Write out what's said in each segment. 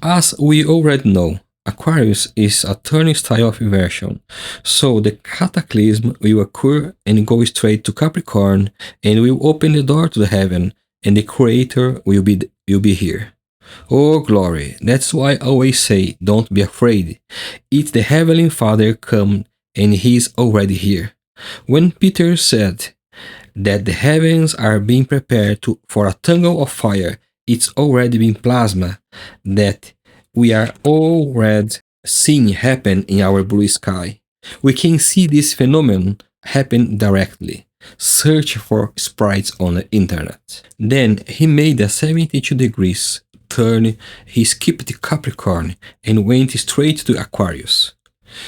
As we already know, Aquarius is a turnstile of inversion, so the cataclysm will occur and go straight to Capricorn and will open the door to the heaven, and the Creator will be here. Oh glory, that's why I always say, don't be afraid. It's the Heavenly Father come and He is already here. When Peter said that the heavens are being prepared for a tongue of fire, it's already been plasma that we are already seeing happen in our blue sky. We can see this phenomenon happen directly. Search for sprites on the internet. Then he made a 72 degrees turn, he skipped Capricorn and went straight to Aquarius.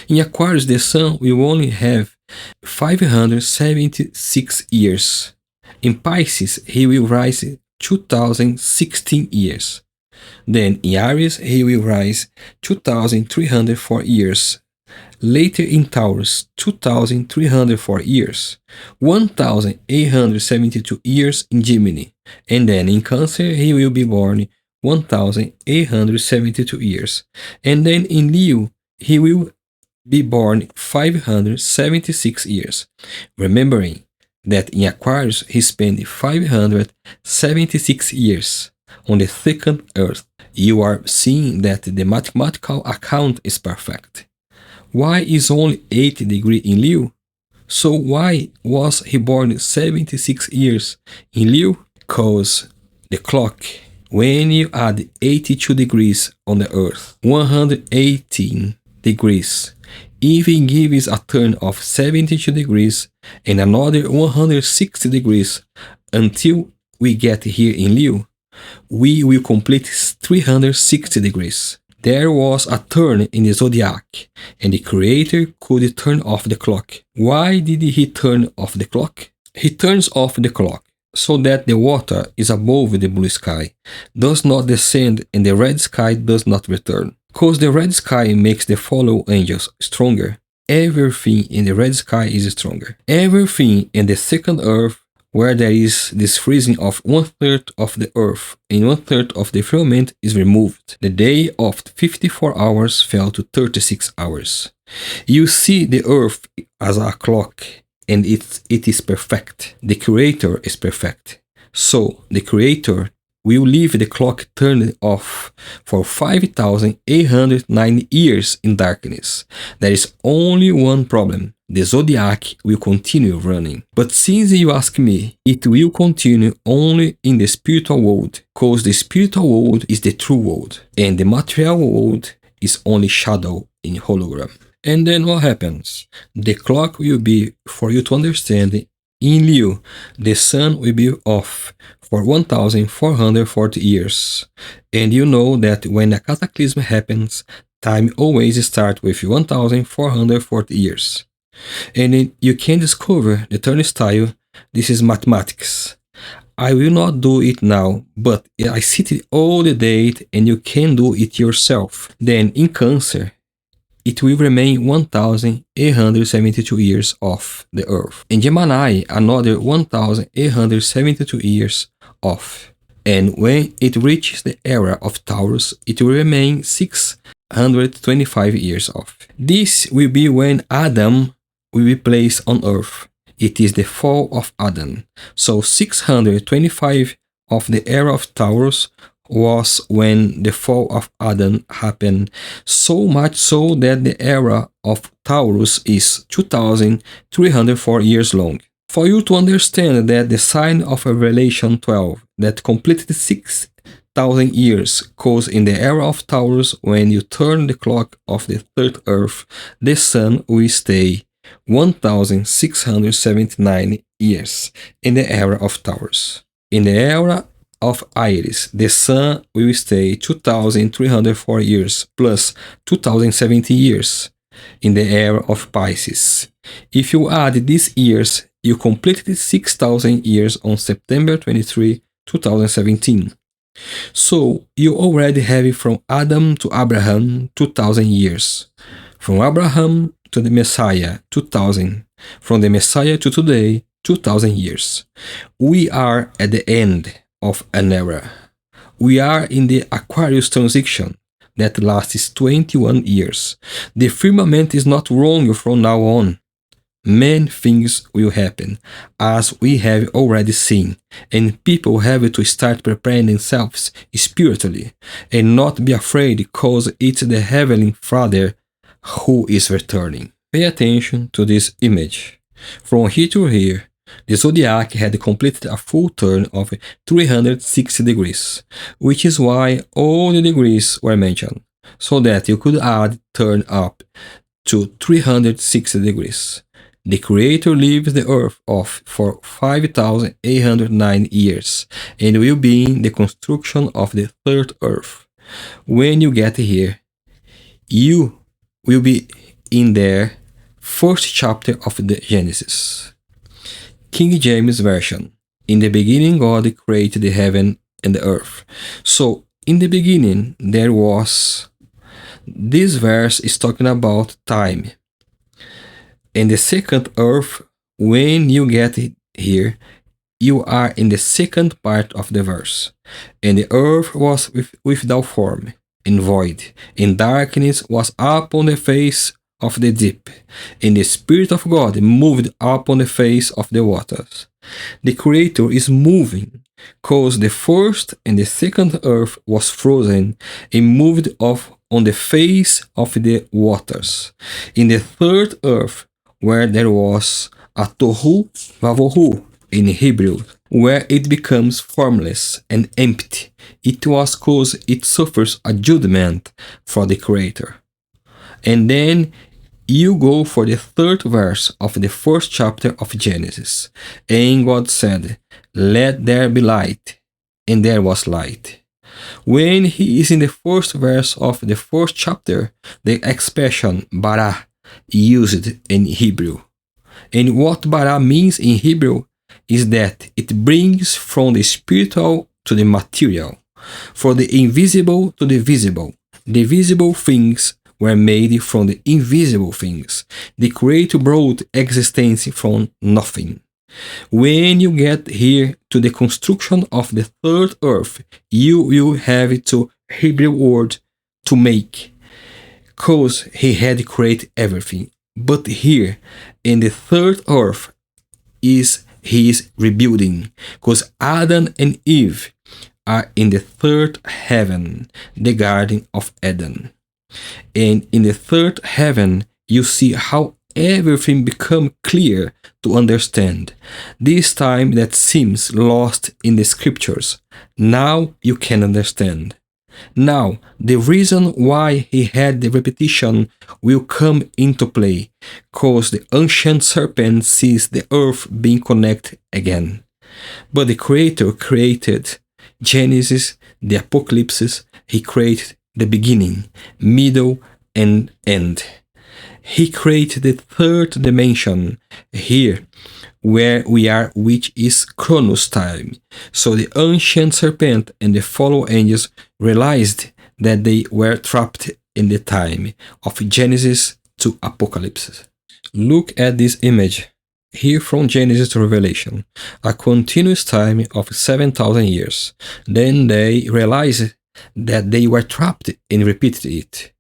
In Aquarius, the sun will only have 576 years. In Pisces, he will rise 2016 years. Then in Aries, he will rise 2304 years. Later in Taurus, 2304 years. 1872 years in Gemini. And then in Cancer, he will be born 1872 years. And then in Leo, he will be born 576 years. Remembering that in Aquarius he spent 576 years on the second earth. You are seeing that the mathematical account is perfect. Why is only 8 degrees in Leo? So why was he born 76 years in Leo? Because the clock, when you add 82 degrees on the earth, 118 degrees, even gives a turn of 72 degrees and another 160 degrees until we get here in Leo, we will complete 360 degrees. There was a turn in the zodiac, and the Creator could turn off the clock. Why did he turn off the clock? He turns off the clock so that the water is above the blue sky, does not descend, and the red sky does not return. Because the red sky makes the fallen angels stronger. Everything in the red sky is stronger. Everything in the second earth, where there is this freezing of 1/3 of the earth and 1/3 of the firmament, is removed. The day of 54 hours fell to 36 hours. You see the earth as a clock, and it is perfect. The Creator is perfect. So the Creator will leave the clock turned off for 5,809 years in darkness. There is only one problem. The zodiac will continue running. But since you ask me, it will continue only in the spiritual world, because the spiritual world is the true world, and the material world is only shadow in hologram. And then what happens? The clock will be, for you to understand, in Leo, the sun will be off for 1,440 years. And you know that when a cataclysm happens, time always starts with 1,440 years. And you can discover the turnstile. This is mathematics. I will not do it now, but I sit all the date and you can do it yourself. Then in Cancer, it will remain 1,872 years off the earth. In Gemini, another 1,872 years off. And when it reaches the era of Taurus, it will remain 625 years off. This will be when Adam will be placed on earth. It is the fall of Adam. So 625 of the era of Taurus was when the fall of Adam happened, so much so that the era of Taurus is 2,304 years long. For you to understand that the sign of Revelation 12 that completed 6,000 years goes in the era of Taurus, when you turn the clock of the third earth, the sun will stay 1,679 years in the era of Taurus. In the era of Aries, the sun will stay 2,304 years plus 2,070 years in the era of Pisces. If you add these years, you completed 6,000 years on September 23, 2017. So you already have from Adam to Abraham 2,000 years. From Abraham to the Messiah, 2,000. From the Messiah to today, 2,000 years. We are at the end of an era. We are in the Aquarius transition that lasts 21 years. The firmament is not wrong from now on. Many things will happen, as we have already seen, and people have to start preparing themselves spiritually and not be afraid because it's the Heavenly Father who is returning. Pay attention to this image. From here to here, the zodiac had completed a full turn of 360 degrees, which is why all the degrees were mentioned, so that you could add turn up to 360 degrees. The Creator leaves the earth off for 5,809 years and will begin the construction of the third earth. When you get here, you will be in the first chapter of the Genesis. King James Version. In the beginning God created the heaven and the earth. So, in the beginning there was... This verse is talking about time. And the second earth, when you get here, you are in the second part of the verse. And the earth was without form and void, and darkness was upon the face of the deep, and the Spirit of God moved upon the face of the waters. The Creator is moving, because the first and the second earth was frozen and moved off on the face of the waters. In the third earth, where there was a tohu vavohu in Hebrew, where it becomes formless and empty. It was because it suffers a judgment for the Creator. And then you go for the third verse of the first chapter of Genesis. And God said, "Let there be light," and there was light. When he is in the first verse of the first chapter, the expression bara used in Hebrew. And what bara means in Hebrew is that it brings from the spiritual to the material, from the invisible to the visible. The visible things were made from the invisible things. The Creator brought existence from nothing. When you get here to the construction of the third earth, you will have to Hebrew word to make, because he had created everything. But here in the third earth he is rebuilding, because Adam and Eve are in the third heaven, the Garden of Eden. And in the third heaven you see how everything become clear to understand. This time that seems lost in the scriptures, now you can understand. Now, the reason why he had the repetition will come into play, because the ancient serpent sees the earth being connected again. But the Creator created Genesis, the Apocalypse, he created the beginning, middle, and end. He created the third dimension here, where we are, which is Chronos time. So the ancient serpent and the fallen angels realized that they were trapped in the time of Genesis to Apocalypse. Look at this image. Here from Genesis to Revelation, a continuous time of 7,000 years. Then they realized that they were trapped and repeated it.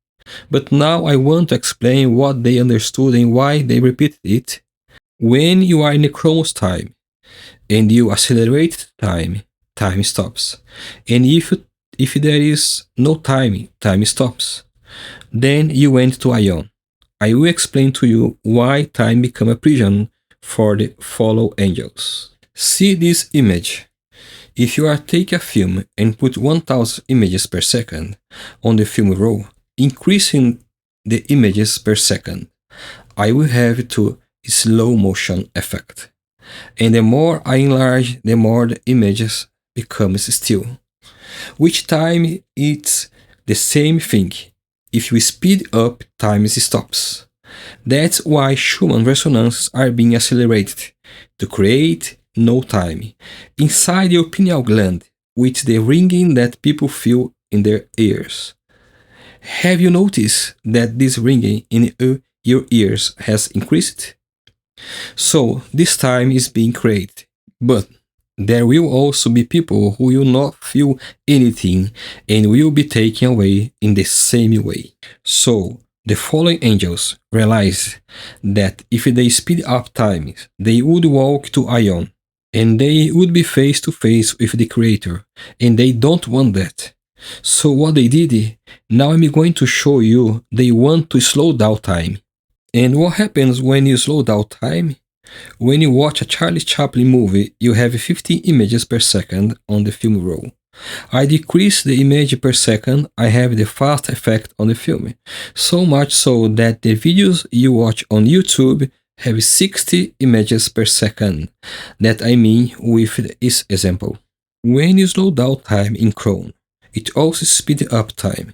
But now I want to explain what they understood and why they repeated it. When you are in the Chronos time and you accelerate time, time stops. And if there is no time, time stops. Then you went to Aion. I will explain to you why time became a prison for the fallen angels. See this image. If you take a film and put 1000 images per second on the film roll, increasing the images per second, I will have to slow motion effect. And the more I enlarge, the more the images becomes still. Which time it's the same thing. If you speed up, time stops. That's why Schumann resonances are being accelerated to create no time inside your pineal gland, with the ringing that people feel in their ears. Have you noticed that this ringing in your ears has increased? So this time is being created, but There will also be people who will not feel anything and will be taken away in the same way. So, the fallen angels realized that if they speed up time, they would walk to Ion, and they would be face to face with the Creator, and they don't want that. So what they did, now I'm going to show you, they want to slow down time. And what happens when you slow down time? When you watch a Charlie Chaplin movie, you have 50 images per second on the film roll. I decrease the image per second, I have the fast effect on the film. So much so that the videos you watch on YouTube have 60 images per second. That I mean with this example. When you slow down time in Chrome, it also speeds up time.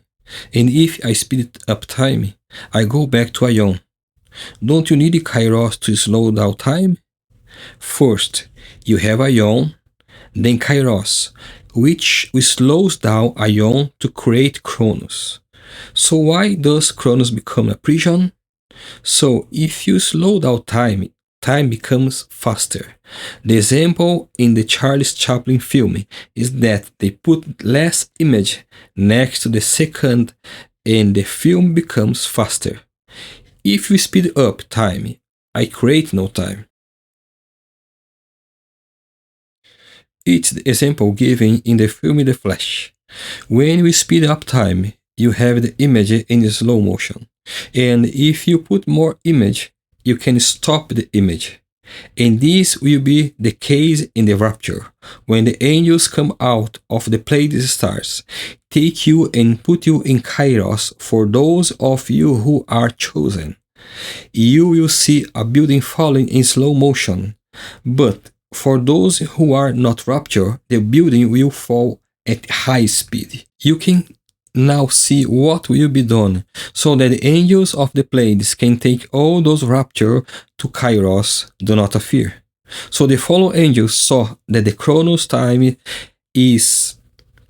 And if I speed up time, I go back to Ion. Don't you need Kairos to slow down time? First, you have Ion, then Kairos, which slows down Ion to create Chronos. So why does Chronos become a prison? So if you slow down time, time becomes faster. The example in the Charlie Chaplin film is that they put less image next to the second and the film becomes faster. If we speed up time, I create no time. It's the example given in the film The Flash. When we speed up time, you have the image in slow motion. And if you put more image, you can stop the image. And this will be the case in the rapture, when the angels come out of the Pleiades stars, take you and put you in Kairos for those of you who are chosen. You will see a building falling in slow motion, but for those who are not raptured, the building will fall at high speed. You can now see what will be done, so that the angels of the Pleiades can take all those raptured to Kairos. Do not fear. So the fallen angels saw that the Chronos time is,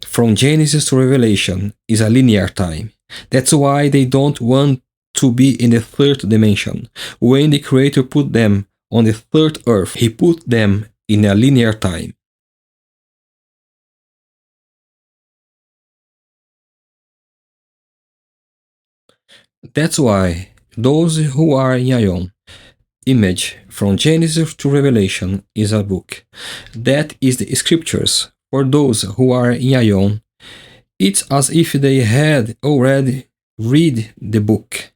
from Genesis to Revelation, is a linear time. That's why they don't want to be in the third dimension. When the Creator put them on the third earth, He put them in a linear time. That's why those who are in Ion, image from Genesis to Revelation is a book. That is the scriptures. For those who are in Ion, it's as if they had already read the book.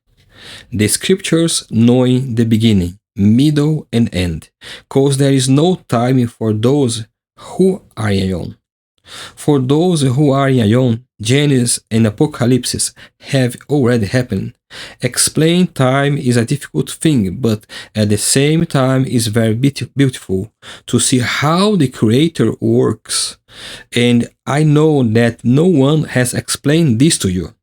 The scriptures knowing the beginning, middle and end, cause there is no time for those who are in Ion. For those who are in Ion, Genesis and Apocalypse have already happened. Explain time is a difficult thing, but at the same time is very beautiful to see how the Creator works. And I know that no one has explained this to you.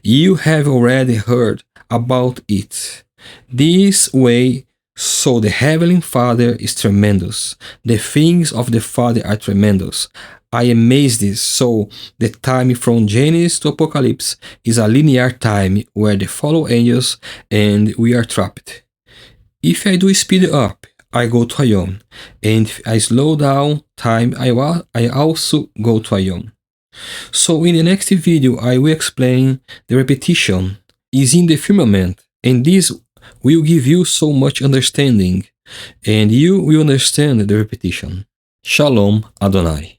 You have already heard about it. This way, so the Heavenly Father is tremendous. The things of the Father are tremendous. I amazed this. So the time from Genesis to Apocalypse is a linear time where the fallen angels and we are trapped. If I do speed up, I go to Ion, and if I slow down time, I also go to Ion. So in the next video, I will explain the repetition is in the firmament, and this will give you so much understanding, and you will understand the repetition. Shalom Adonai.